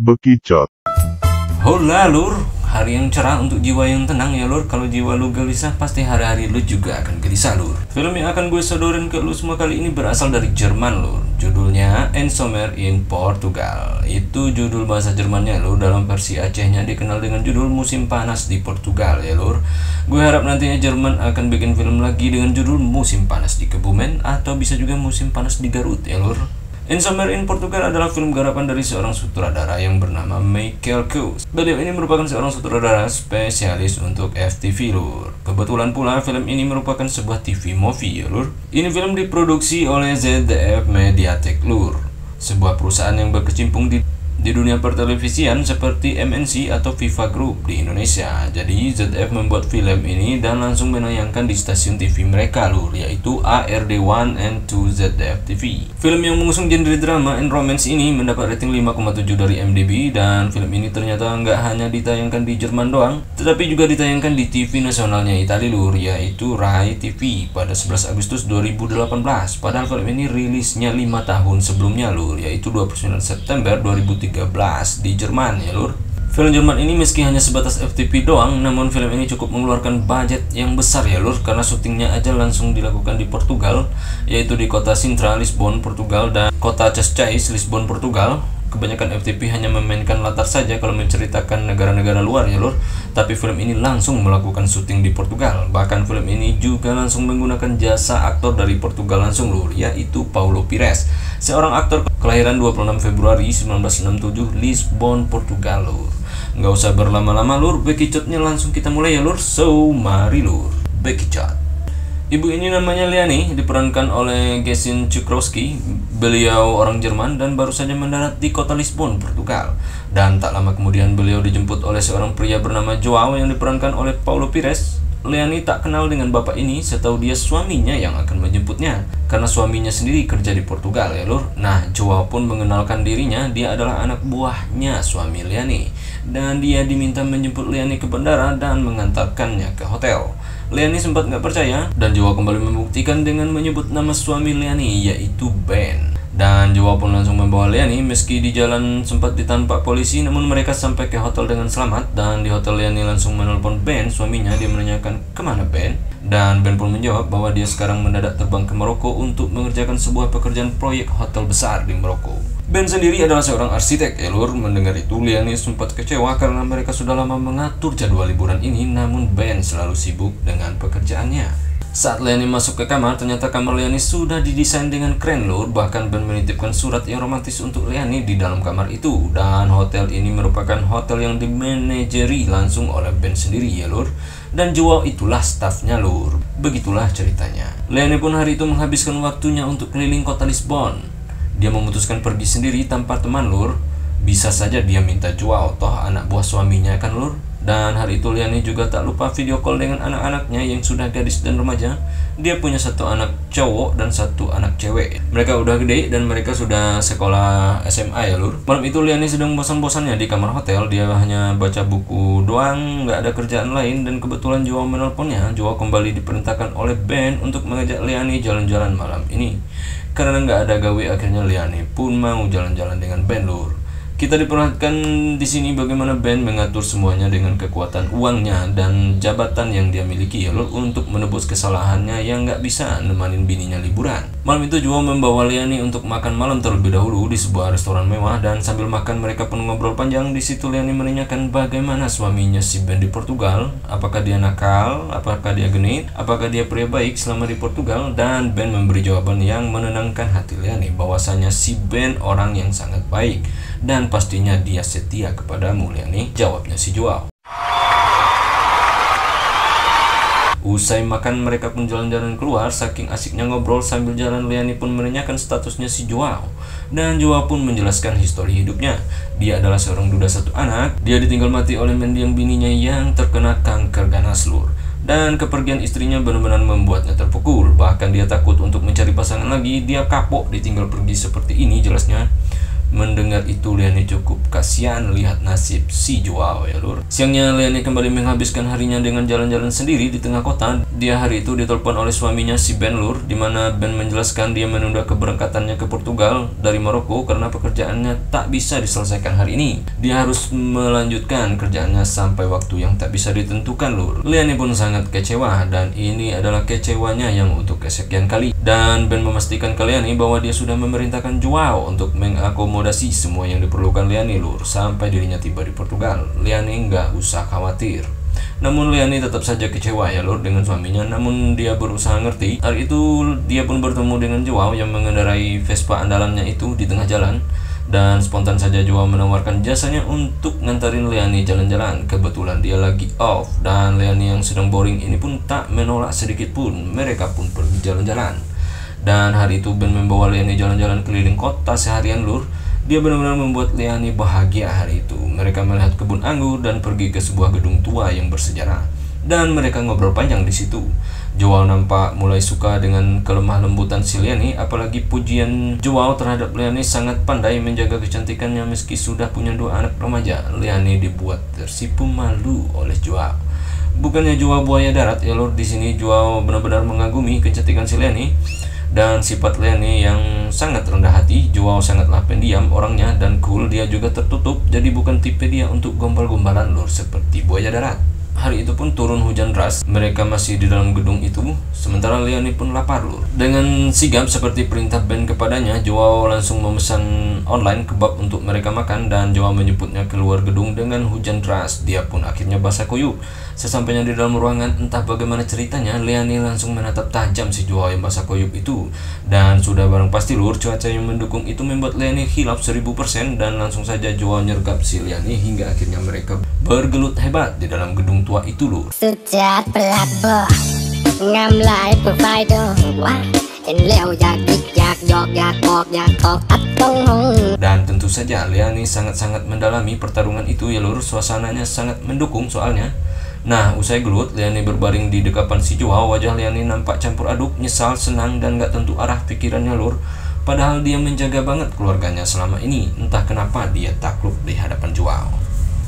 Bekicot. Hola lur, hari yang cerah untuk jiwa yang tenang ya lur. Kalau jiwa lu gelisah, pasti hari-hari lu juga akan gelisah lur. Film yang akan gue sodorin ke lu semua kali ini berasal dari Jerman lur. Judulnya En Zomer in Portugal. Itu judul bahasa Jermannya lur. Dalam versi Acehnya dikenal dengan judul Musim Panas di Portugal ya lur. Gue harap nantinya Jerman akan bikin film lagi dengan judul Musim Panas di Kebumen, atau bisa juga Musim Panas di Garut ya lur. En Zomer in Portugal adalah film garapan dari seorang sutradara yang bernama Michael Koos. Beliau ini merupakan seorang sutradara spesialis untuk FTV lur. Kebetulan pula film ini merupakan sebuah TV movie ya lur. Ini film diproduksi oleh ZDF Mediatek lur, sebuah perusahaan yang berkecimpung di dunia pertelevisian seperti MNC atau Viva Group di Indonesia. Jadi ZDF membuat film ini dan langsung menayangkan di stasiun TV mereka lur, yaitu ARD1 and 2 ZDF TV. Film yang mengusung genre drama and romance ini mendapat rating 5,7 dari IMDb, dan film ini ternyata nggak hanya ditayangkan di Jerman doang, tetapi juga ditayangkan di TV nasionalnya Italia lur, yaitu Rai TV pada 11 Agustus 2018. Padahal film ini rilisnya 5 tahun sebelumnya lur, yaitu 29 September 2013 di Jerman ya lur. Film Jerman ini meski hanya sebatas FTP doang, namun film ini cukup mengeluarkan budget yang besar ya lur, karena syutingnya aja langsung dilakukan di Portugal, yaitu di kota Sintra, Lisbon, Portugal, dan kota Cascais, Lisbon, Portugal. Kebanyakan FTP hanya memainkan latar saja kalau menceritakan negara-negara luar ya lur, tapi film ini langsung melakukan syuting di Portugal. Bahkan film ini juga langsung menggunakan jasa aktor dari Portugal langsung lur, yaitu Paulo Pires, seorang aktor kelahiran 26 Februari 1967, Lisbon, Portugal lur. Nggak usah berlama-lama lur, bekicotnya langsung kita mulai ya lur. So mari lur, bekicot. Ibu ini namanya Liani, diperankan oleh Gesine Cukrowski. Beliau orang Jerman dan baru saja mendarat di kota Lisbon, Portugal. Dan tak lama kemudian beliau dijemput oleh seorang pria bernama Joao yang diperankan oleh Paulo Pires. Liani tak kenal dengan bapak ini, setahu dia suaminya yang akan menjemputnya, karena suaminya sendiri kerja di Portugal ya lur. Nah, Joao pun mengenalkan dirinya, dia adalah anak buahnya suami Liani, dan dia diminta menjemput Liani ke bandara dan mengantarkannya ke hotel. Liani sempat nggak percaya, dan Joao kembali membuktikan dengan menyebut nama suami Liani, yaitu Ben. Dan Joao pun langsung membawa Liani, meski di jalan sempat ditampak polisi, namun mereka sampai ke hotel dengan selamat. Dan di hotel Liani langsung menelpon Ben, suaminya. Dia menanyakan, "Kemana Ben?" Dan Ben pun menjawab bahwa dia sekarang mendadak terbang ke Maroko untuk mengerjakan sebuah pekerjaan proyek hotel besar di Maroko. Ben sendiri adalah seorang arsitek ya lur. Mendengar itu Liani sempat kecewa karena mereka sudah lama mengatur jadwal liburan ini, namun Ben selalu sibuk dengan pekerjaannya. Saat Liani masuk ke kamar, ternyata kamar Liani sudah didesain dengan keren lur. Bahkan Ben menitipkan surat yang romantis untuk Liani di dalam kamar itu. Dan hotel ini merupakan hotel yang dimanajeri langsung oleh Ben sendiri ya lur. Dan Joao itulah stafnya lur. Begitulah ceritanya. Liani pun hari itu menghabiskan waktunya untuk keliling kota Lisbon. Dia memutuskan pergi sendiri tanpa teman lur. Bisa saja dia minta Joao, toh anak buah suaminya kan lur. Dan hari itu Liani juga tak lupa video call dengan anak-anaknya yang sudah gadis dan remaja. Dia punya satu anak cowok dan satu anak cewek. Mereka udah gede dan mereka sudah sekolah SMA ya lur. Malam itu Liani sedang bosan-bosannya di kamar hotel. Dia hanya baca buku doang, nggak ada kerjaan lain. Dan kebetulan Joao menelponnya. Joao kembali diperintahkan oleh Ben untuk mengajak Liani jalan-jalan malam ini. Karena nggak ada gawe, akhirnya Liani pun mau jalan-jalan dengan Ben lur. Kita diperlihatkan di sini bagaimana Ben mengatur semuanya dengan kekuatan uangnya dan jabatan yang dia miliki ya lur, untuk menebus kesalahannya yang nggak bisa nemanin bininya liburan. Malam itu Joao membawa Liani untuk makan malam terlebih dahulu di sebuah restoran mewah, dan sambil makan mereka pun ngobrol panjang. Di situ Liani menanyakan bagaimana suaminya si Ben di Portugal, apakah dia nakal, apakah dia genit, apakah dia pria baik selama di Portugal. Dan Ben memberi jawaban yang menenangkan hati Liani, bahwasanya si Ben orang yang sangat baik dan pastinya dia setia kepadamu Liani, jawabnya si Joao. Usai makan mereka pun jalan-jalan keluar. Saking asiknya ngobrol sambil jalan, Liani pun menanyakan statusnya si Joao. Dan Joao pun menjelaskan histori hidupnya. Dia adalah seorang duda satu anak. Dia ditinggal mati oleh mendiang bininya yang terkena kanker ganas lur. Dan kepergian istrinya benar-benar membuatnya terpukul. Bahkan dia takut untuk mencari pasangan lagi. Dia kapok ditinggal pergi seperti ini jelasnya. Mendengar itu Liani cukup kasihan lihat nasib si Joao ya lur. Siangnya Liani kembali menghabiskan harinya dengan jalan-jalan sendiri di tengah kota. Dia hari itu ditelepon oleh suaminya si Ben lur, dimana Ben menjelaskan dia menunda keberangkatannya ke Portugal dari Maroko karena pekerjaannya tak bisa diselesaikan hari ini. Dia harus melanjutkan kerjaannya sampai waktu yang tak bisa ditentukan lur. Liani pun sangat kecewa dan ini adalah kecewanya yang untuk kesekian kali. Dan Ben memastikan ke Liani bahwa dia sudah memerintahkan Joao untuk mengakomodasi semua yang diperlukan Liani lur sampai dirinya tiba di Portugal. Liani nggak usah khawatir. Namun Liani tetap saja kecewa ya lur dengan suaminya. Namun dia berusaha ngerti. Hari itu dia pun bertemu dengan Joao yang mengendarai Vespa andalannya itu di tengah jalan. Dan spontan saja Joao menawarkan jasanya untuk ngantarin Liani jalan-jalan. Kebetulan dia lagi off dan Liani yang sedang boring ini pun tak menolak sedikit pun. Mereka pun pergi jalan-jalan. Dan hari itu Ben membawa Liani jalan-jalan keliling kota seharian lur. Dia benar-benar membuat Liani bahagia hari itu. Mereka melihat kebun anggur dan pergi ke sebuah gedung tua yang bersejarah. Dan mereka ngobrol panjang di situ. Joao nampak mulai suka dengan kelemah lembutan si Liani, apalagi pujian Joao terhadap Liani sangat pandai menjaga kecantikannya meski sudah punya 2 anak remaja. Liani dibuat tersipu malu oleh Joao. Bukannya Joao buaya darat ya lor, di sini Joao benar-benar mengagumi kecantikan si Liani. Dan sifat Liani yang sangat rendah hati. Joao sangatlah pendiam orangnya dan cool. Dia juga tertutup, jadi bukan tipe dia untuk gombal-gombalan lur seperti buaya darat. Hari itu pun turun hujan deras. Mereka masih di dalam gedung itu, sementara Liani pun lapar lur. Dengan sigap seperti perintah Ben kepadanya, Joao langsung memesan online kebab untuk mereka makan. Dan Joao menjemputnya keluar gedung dengan hujan deras. Dia pun akhirnya basah kuyup. Sesampainya di dalam ruangan, entah bagaimana ceritanya, Liani langsung menatap tajam si Joao yang basah kuyup itu. Dan sudah barang pasti lur, cuaca yang mendukung itu membuat Liani hilaf 1000%. Dan langsung saja Joao nyergap si Liani hingga akhirnya mereka bergelut hebat di dalam gedung tua itu lur. Sejak pelabur ngamlai provider wah leo yak yok yak kok atong. Dan tentu saja Liani sangat-sangat mendalami pertarungan itu ya lur. Suasananya sangat mendukung soalnya. Nah, usai gelut, Liani berbaring di dekapan si Joao. Wajah Liani nampak campur aduk, nyesal, senang, dan gak tentu arah pikirannya lur. Padahal dia menjaga banget keluarganya selama ini. Entah kenapa dia takluk di hadapan Joao.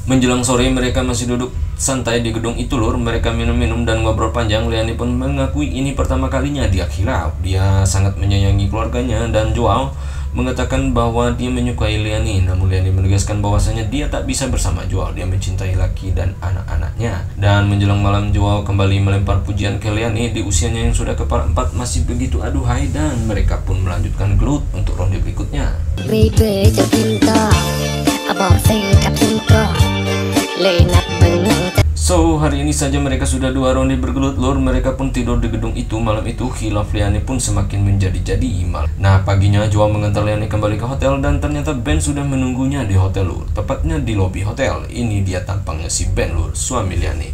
Menjelang sore mereka masih duduk santai di gedung itu lur. Mereka minum-minum dan ngobrol panjang. Liani pun mengakui ini pertama kalinya dia khilaf. Dia sangat menyayangi keluarganya dan Joao mengatakan bahwa dia menyukai Liani. Namun Liani menegaskan bahwasanya dia tak bisa bersama Joao. Dia mencintai laki dan anak-anaknya. Dan menjelang malam Joao kembali melempar pujian ke Liani. Di usianya yang sudah kepala 4 masih begitu aduhai. Dan mereka pun melanjutkan gelut untuk ronde berikutnya. So, hari ini saja mereka sudah 2 ronde bergelut lur. Mereka pun tidur di gedung itu. Malam itu khilaf Liani pun semakin menjadi-jadi. Nah, paginya Joao mengantar Liani kembali ke hotel. Dan ternyata Ben sudah menunggunya di hotel lur. Tepatnya di lobi hotel. Ini dia tampangnya si Ben lur, suami Liani,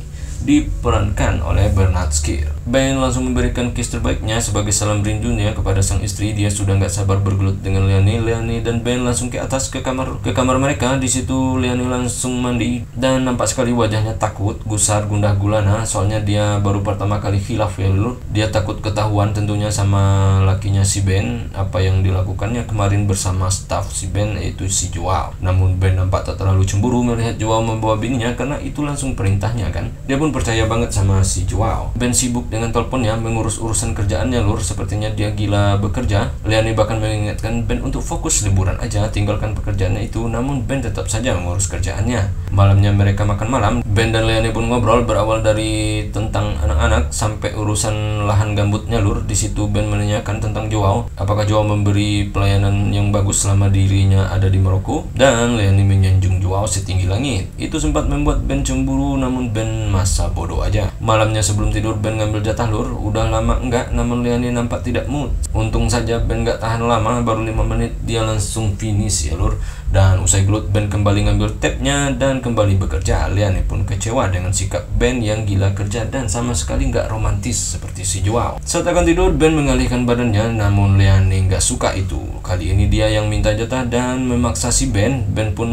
diperankan oleh Bernard Skir. Ben langsung memberikan kiss terbaiknya sebagai salam rindunya kepada sang istri. Dia sudah nggak sabar bergelut dengan Liani. Liani dan Ben langsung ke atas ke kamar mereka. Di situ Liani langsung mandi dan nampak sekali wajahnya takut, gusar, gundah gulana. Soalnya dia baru pertama kali khilaf ya lur. Dia takut ketahuan tentunya sama lakinya si Ben apa yang dilakukannya kemarin bersama staff si Ben, yaitu si Joao. Namun Ben nampak tak terlalu cemburu melihat Joao membawa bininya karena itu langsung perintahnya kan. Dia pun percaya banget sama si Joao. Ben sibuk dengan teleponnya mengurus urusan kerjaannya lur. Sepertinya dia gila bekerja. Liani bahkan mengingatkan Ben untuk fokus liburan aja, tinggalkan pekerjaannya itu. Namun Ben tetap saja mengurus kerjaannya. Malamnya mereka makan malam. Ben dan Liani pun ngobrol berawal dari tentang anak-anak sampai urusan lahan gambutnya lur. Di situ Ben menanyakan tentang Joao. Apakah Joao memberi pelayanan yang bagus selama dirinya ada di Maroko? Dan Liani menyanjung Joao setinggi langit. Itu sempat membuat Ben cemburu, namun Ben masa bodoh aja. Malamnya sebelum tidur Ben ngambil jatah lur. Udah lama enggak, namun Liani nampak tidak mood. Untung saja Ben gak tahan lama, baru 5 menit dia langsung finish ya lur. Dan usai gelut Ben kembali ngambil tabnya dan kembali bekerja. Liani pun kecewa dengan sikap Ben yang gila kerja dan sama sekali nggak romantis seperti si Joao. Saat akan tidur Ben mengalihkan badannya, namun Liani nggak suka itu. Kali ini dia yang minta jatah dan memaksa si Ben. Ben pun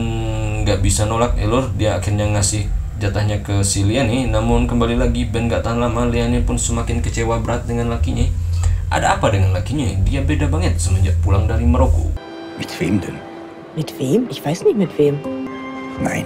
nggak bisa nolak ya lur. Dia akhirnya ngasih jatahnya ke si Liani. Namun kembali lagi Ben gak tahan lama. Liani pun semakin kecewa berat dengan lakinya. Ada apa dengan lakinya? Dia beda banget semenjak pulang dari Maroko. Mit wem denn? Mit wem? Ich weiß nicht mit wem. Nein.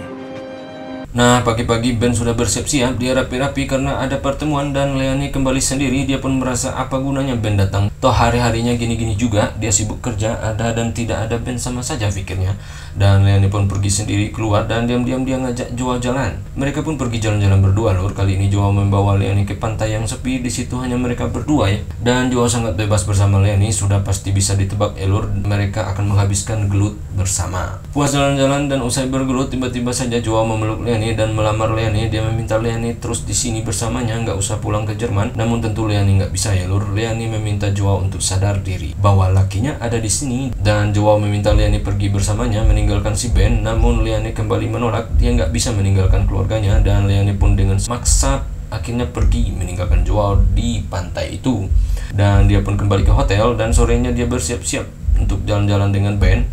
Nah, pagi-pagi Ben sudah bersiap-siap, dia rapi-rapi karena ada pertemuan dan Leonie kembali sendiri. Dia pun merasa apa gunanya Ben datang. Toh hari-harinya gini-gini juga, dia sibuk kerja, ada dan tidak ada Ben sama saja pikirnya. Dan Leonie pun pergi sendiri keluar dan diam-diam dia ngajak Joao jalan. Mereka pun pergi jalan-jalan berdua lur. Kali ini Joao membawa Leonie ke pantai yang sepi, di situ hanya mereka berdua ya. Dan Joao sangat bebas bersama Leonie, sudah pasti bisa ditebak lur, mereka akan menghabiskan gelut bersama. Puas jalan-jalan dan usai bergelut, tiba-tiba saja Joao memeluk Leonie dan melamar Leonie. Dia meminta Leonie terus di sini bersamanya, nggak usah pulang ke Jerman. Namun tentu Leonie nggak bisa ya lur. Leonie meminta Joao untuk sadar diri bahwa lakinya ada di sini, dan Joao meminta Leonie pergi bersamanya meninggalkan si Ben. Namun Leonie kembali menolak, dia nggak bisa meninggalkan keluarganya, dan Leonie pun dengan maksa akhirnya pergi meninggalkan Joao di pantai itu. Dan dia pun kembali ke hotel dan sorenya dia bersiap-siap untuk jalan-jalan dengan Ben.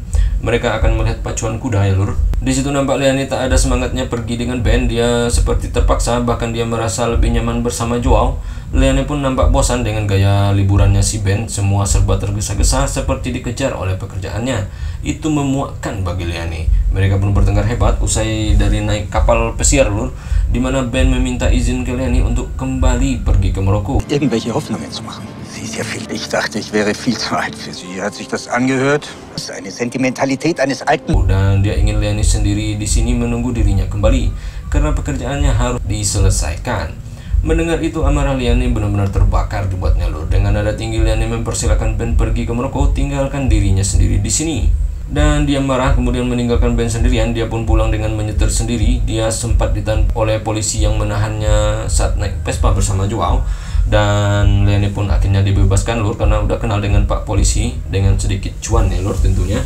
Mereka akan melihat pacuan kuda ya lur. Di situ nampak Leonie tak ada semangatnya pergi dengan Ben. Dia seperti terpaksa, bahkan dia merasa lebih nyaman bersama Joao. Leonie pun nampak bosan dengan gaya liburannya si Ben. Semua serba tergesa-gesa seperti dikejar oleh pekerjaannya. Itu memuakkan bagi Leonie. Mereka pun bertengkar hebat usai dari naik kapal pesiar lur, di mana Ben meminta izin ke Leonie untuk kembali pergi ke Maroko. Irgendwelche Hoffnungen zu machen. Sie ist ja viel. Ich dachte, ich wäre viel zu alt für sie. Hat sich das angehört? Das ist eine Sentimentalität eines alten. Dan dia ingin Leonie sendiri di sini menunggu dirinya kembali karena pekerjaannya harus diselesaikan. Mendengar itu amarah Leonie benar-benar terbakar dibuatnya lur. Dengan nada tinggi Leonie mempersilahkan Ben pergi ke Maroko, tinggalkan dirinya sendiri di sini. Dan dia marah kemudian meninggalkan Ben sendirian. Dia pun pulang dengan menyetir sendiri. Dia sempat ditahan oleh polisi yang menahannya saat naik Vespa bersama Joao. Dan Leonie pun akhirnya dibebaskan lur karena udah kenal dengan pak polisi, dengan sedikit cuan ya lur tentunya.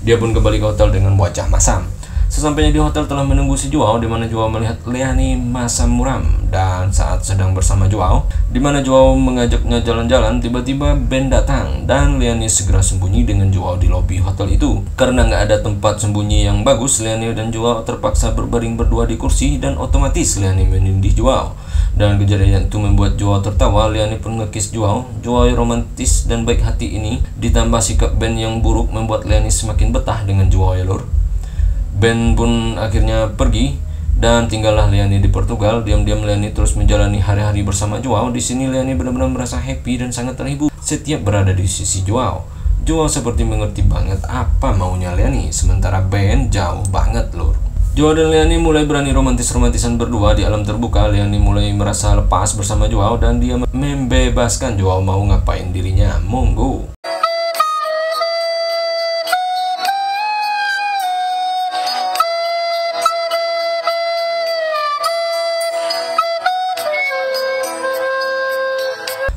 Dia pun kembali ke hotel dengan wajah masam. Sesampainya di hotel telah menunggu si Joao, di mana Joao melihat Leonie masam muram. Dan saat sedang bersama Joao, di mana Joao mengajaknya jalan-jalan, tiba-tiba Ben datang dan Leonie segera sembunyi dengan Joao di lobi hotel itu. Karena nggak ada tempat sembunyi yang bagus, Leonie dan Joao terpaksa berbaring berdua di kursi dan otomatis Leonie menindih Joao. Dan kejadian itu membuat Joao tertawa. Leonie pun ngekis Joao. Joao yang romantis dan baik hati ini ditambah sikap Ben yang buruk membuat Leonie semakin betah dengan Joao ya lur. Ben pun akhirnya pergi dan tinggallah Leonie di Portugal. Diam-diam Leonie terus menjalani hari-hari bersama Joao. Di sini Leonie benar-benar merasa happy dan sangat terhibur setiap berada di sisi Joao. Joao seperti mengerti banget apa maunya Leonie, sementara Ben jauh banget lur. Joao dan Leonie mulai berani romantis-romantisan berdua di alam terbuka. Leonie mulai merasa lepas bersama Joao dan dia membebaskan Joao mau ngapain dirinya, monggo.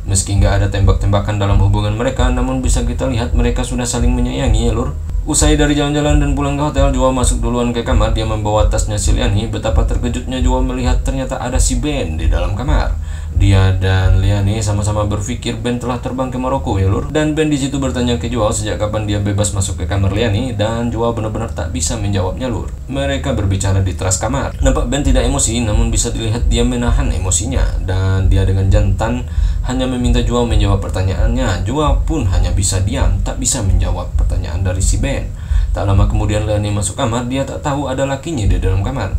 Meski nggak ada tembak-tembakan dalam hubungan mereka, namun bisa kita lihat mereka sudah saling menyayangi ya lur. Usai dari jalan-jalan dan pulang ke hotel, Joao masuk duluan ke kamar. Dia membawa tasnya si Leonie. Betapa terkejutnya Joao melihat ternyata ada si Ben di dalam kamar. Dia dan Leonie sama-sama berpikir Ben telah terbang ke Maroko ya lur. Dan Ben di situ bertanya ke Joao sejak kapan dia bebas masuk ke kamar Leonie, dan Joao benar-benar tak bisa menjawabnya lur. Mereka berbicara di teras kamar. Nampak Ben tidak emosi, namun bisa dilihat dia menahan emosinya. Dan dia dengan jantan hanya meminta Joao menjawab pertanyaannya. Joao pun hanya bisa diam, tak bisa menjawab pertanyaan dari si Ben. Tak lama kemudian Leonie masuk kamar. Dia tak tahu ada lakinya di dalam kamar.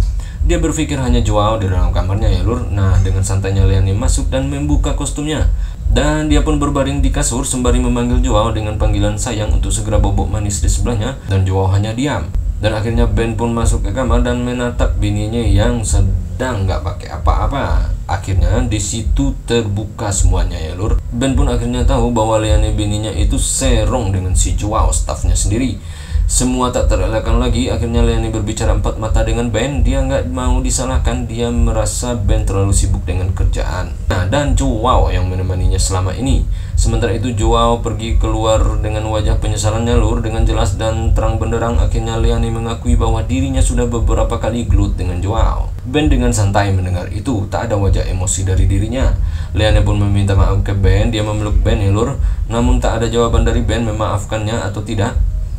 Dia berpikir hanya Joao di dalam kamarnya ya lur. Nah, dengan santainya Leonie masuk dan membuka kostumnya. Dan dia pun berbaring di kasur sembari memanggil Joao dengan panggilan sayang untuk segera bobok manis di sebelahnya. Dan Joao hanya diam. Dan akhirnya Ben pun masuk ke kamar dan menatap bininya yang sedang nggak pakai apa-apa. Akhirnya di situ terbuka semuanya ya lur. Ben pun akhirnya tahu bahwa Leonie bininya itu serong dengan si Joao, stafnya sendiri. Semua tak terelakkan lagi. Akhirnya Leonie berbicara empat mata dengan Ben. Dia nggak mau disalahkan. Dia merasa Ben terlalu sibuk dengan kerjaan. Nah, dan Joao yang menemaninya selama ini. Sementara itu Joao pergi keluar dengan wajah penyesalannya lur. Dengan jelas dan terang benderang akhirnya Leonie mengakui bahwa dirinya sudah beberapa kali gelut dengan Joao. Ben dengan santai mendengar itu. Tak ada wajah emosi dari dirinya. Leonie pun meminta maaf ke Ben. Dia memeluk Ben ya lur. Namun tak ada jawaban dari Ben memaafkannya atau tidak.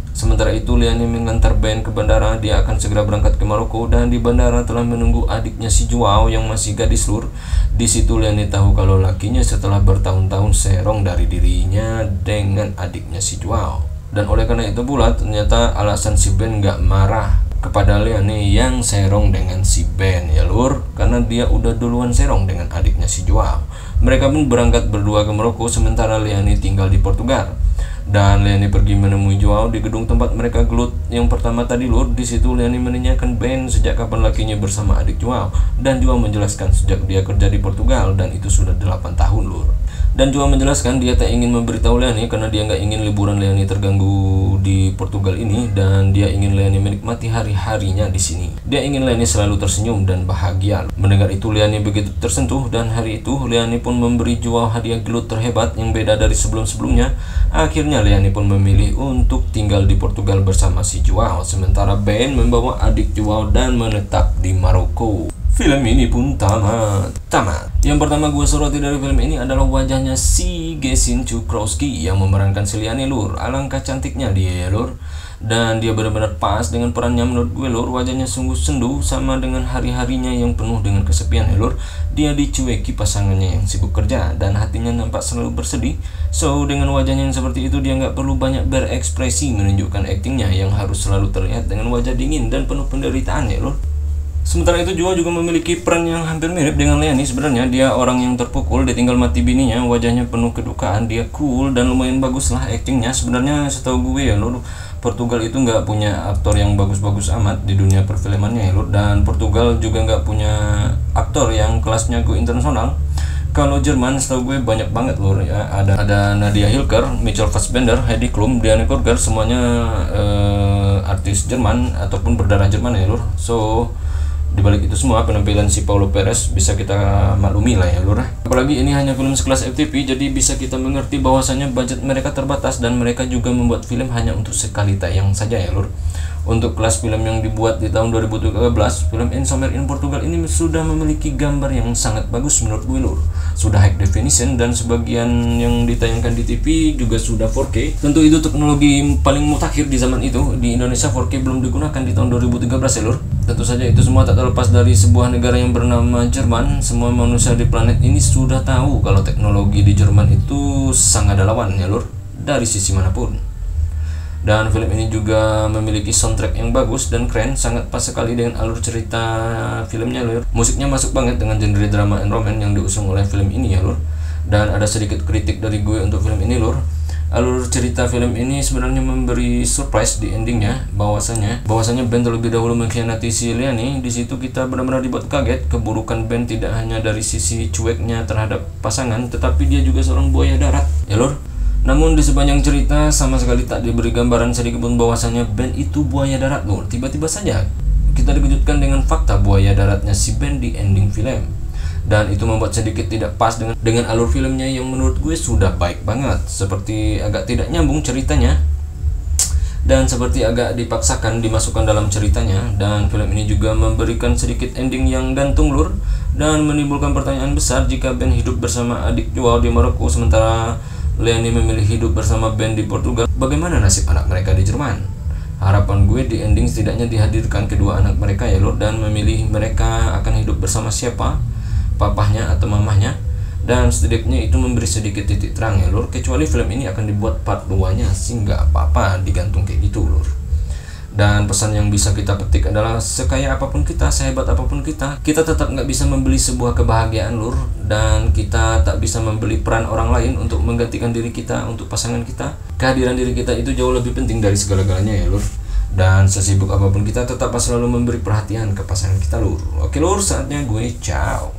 Sementara itu Leonie mengantar Ben ke bandara. Dia akan segera berangkat ke Maroko. Dan di bandara telah menunggu adiknya si Joao yang masih gadis lur. Di situ Leonie tahu kalau lakinya setelah bertahun-tahun serong dari dirinya dengan adiknya si Joao. Dan oleh karena itu pula ternyata alasan si Ben nggak marah kepada Leanne yang serong dengan si Ben ya lur, karena dia udah duluan serong dengan adiknya si Joao. Mereka pun berangkat berdua ke Maroko sementara Leanne tinggal di Portugal. Dan Leanne pergi menemui Joao di gedung tempat mereka gelut yang pertama tadi lur. Di situ Leanne menanyakan Ben sejak kapan lakinya bersama adik Joao, dan Joao menjelaskan sejak dia kerja di Portugal dan itu sudah 8 tahun lur. Dan Joao menjelaskan dia tak ingin memberitahu Leanne karena dia nggak ingin liburan Leanne terganggu di Portugal ini, dan dia ingin Leanne menikmati hari-harinya di sini. Dia ingin Leanne selalu tersenyum dan bahagia. Mendengar itu Leanne begitu tersentuh, dan hari itu Leanne pun memberi Joao hadiah gelut terhebat yang beda dari sebelum-sebelumnya. Akhirnya Leanne pun memilih untuk tinggal di Portugal bersama si Joao, sementara Ben membawa adik Joao dan menetap di Maroko. Film ini pun tamat. Yang pertama gue soroti dari film ini adalah wajahnya si Gesine Chukrowski yang memerankan si Leanne lur. Alangkah cantiknya dia ya lur, dan dia benar-benar pas dengan perannya menurut gue lur. Wajahnya sungguh sendu sama dengan hari-harinya yang penuh dengan kesepian ya lur. Dia dicueki pasangannya yang sibuk kerja dan hatinya nampak selalu bersedih. So dengan wajahnya yang seperti itu dia nggak perlu banyak berekspresi menunjukkan aktingnya yang harus selalu terlihat dengan wajah dingin dan penuh penderitaan ya lur. Sementara itu Joao juga memiliki peran yang hampir mirip dengan Leanne. Sebenarnya dia orang yang terpukul, ditinggal mati bininya, wajahnya penuh kedukaan. Dia cool dan lumayan bagus lah aktingnya. Sebenarnya setahu gue ya lur, Portugal itu nggak punya aktor yang bagus-bagus amat di dunia perfilmannya ya lur. Dan Portugal juga nggak punya aktor yang kelasnya go internasional. Kalau Jerman setahu gue banyak banget lur ya. Ada Nadia Hilker, Michael Fassbender, Heidi Klum, Diane Kruger, semuanya artis Jerman ataupun berdarah Jerman ya lur. So di balik itu semua penampilan si Paulo Perez bisa kita maklumi lah ya lur. Apalagi ini hanya film sekelas FTV, jadi bisa kita mengerti bahwasanya budget mereka terbatas dan mereka juga membuat film hanya untuk sekali tayang saja ya lur. Untuk kelas film yang dibuat di tahun 2013, film Insomnia in Portugal ini sudah memiliki gambar yang sangat bagus menurut gue lur. Sudah high definition dan sebagian yang ditayangkan di TV juga sudah 4K. Tentu itu teknologi paling mutakhir di zaman itu. Di Indonesia 4K belum digunakan di tahun 2013 ya lur. Tentu saja itu semua tak terlepas dari sebuah negara yang bernama Jerman. Semua manusia di planet ini sudah tahu kalau teknologi di Jerman itu sangat lawan ya lur, dari sisi manapun. Dan film ini juga memiliki soundtrack yang bagus dan keren, sangat pas sekali dengan alur cerita filmnya lur. Musiknya masuk banget dengan genre drama and romance yang diusung oleh film ini ya lur. Dan ada sedikit kritik dari gue untuk film ini lur. Alur cerita film ini sebenarnya memberi surprise di endingnya, bahwasanya Ben terlebih dahulu mengkhianati si Leanne. Di situ kita benar-benar dibuat kaget. Keburukan Ben tidak hanya dari sisi cueknya terhadap pasangan, tetapi dia juga seorang buaya darat ya lur. Namun di sepanjang cerita sama sekali tak diberi gambaran sedikit pun bahwasanya Ben itu buaya darat lur. Tiba-tiba saja kita dikejutkan dengan fakta buaya daratnya si Ben di ending film. Dan itu membuat sedikit tidak pas dengan alur filmnya yang menurut gue sudah baik banget. Seperti agak tidak nyambung ceritanya, dan seperti agak dipaksakan dimasukkan dalam ceritanya. Dan film ini juga memberikan sedikit ending yang gantung lur, dan menimbulkan pertanyaan besar jika Ben hidup bersama adik Joao di Maroko sementara Leanne memilih hidup bersama Ben di Portugal. Bagaimana nasib anak mereka di Jerman? Harapan gue di ending setidaknya dihadirkan kedua anak mereka ya lur, dan memilih mereka akan hidup bersama siapa, papahnya atau mamahnya. Dan setidaknya itu memberi sedikit titik terang ya lur. Kecuali film ini akan dibuat part 2 nya sih nggak apa-apa digantung kayak gitu lur. Dan pesan yang bisa kita petik adalah sekaya apapun kita, sehebat apapun kita tetap nggak bisa membeli sebuah kebahagiaan lur. Dan kita tak bisa membeli peran orang lain untuk menggantikan diri kita, untuk pasangan kita. Kehadiran diri kita itu jauh lebih penting dari segala-galanya ya lur. Dan sesibuk apapun kita tetap selalu memberi perhatian ke pasangan kita lur. Oke lur, saatnya gue ciao.